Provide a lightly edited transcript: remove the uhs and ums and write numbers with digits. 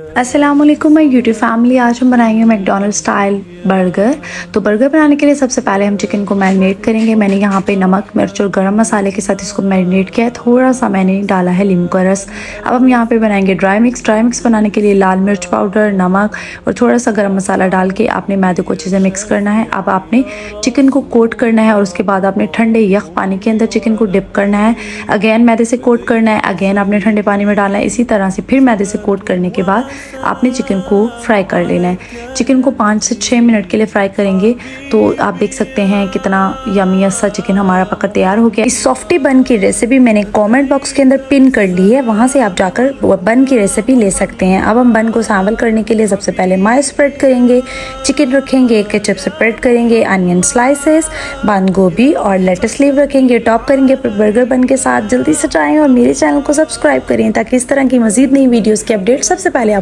अस्सलामुअलैकुम my YouTube family. आज हम बनाएंगे मैकडोनल्ड स्टाइल बर्गर। तो बर्गर बनाने के लिए सबसे पहले हम चिकन को मैरिनेट करेंगे। मैंने यहाँ पे नमक, मिर्च और गरम मसाले के साथ इसको मैरिनेट किया है। थोड़ा सा मैंने डाला है नींबू का रस। अब हम यहाँ पे बनाएंगे ड्राई मिक्स। ड्राई मिक्स बनाने के लिए लाल मिर्च पाउडर, नमक और थोड़ा सा गरम मसाला डाल के आपने मैदे को अच्छे से मिक्स करना है। अब आपने चिकन को कोट करना है और उसके बाद आपने ठंडे यख पानी के अंदर चिकन को डिप करना है। अगेन मैदे से कोट करना है, अगेन आपने ठंडे पानी में डालना है। इसी तरह से फिर मैदे से कोट करने के बाद आपने चिकन को फ्राई कर लेना है। चिकन को 5 से 6 मिनट के लिए फ्राई करेंगे तो आप देख सकते हैं कितना यमी सा चिकन हमारा पका तैयार हो गया। इस सॉफ्टी बन की रेसिपी मैंने कमेंट बॉक्स के अंदर पिन कर ली है, वहां से आप जाकर बन की रेसिपी ले सकते हैं। अब हम बन को सैंपल करने के लिए सबसे पहले मायो स्प्रेड करेंगे, चिकन रखेंगे, केचप स्प्रेड करेंगे, अनियन स्लाइसेस, बंद गोभी और लेटस लीव रखेंगे, टॉप करेंगे बर्गर बन के साथ। जल्दी से ट्राएं और मेरे चैनल को सब्सक्राइब करें ताकि इस तरह की मजीद नई वीडियोस की अपडेट सबसे पहले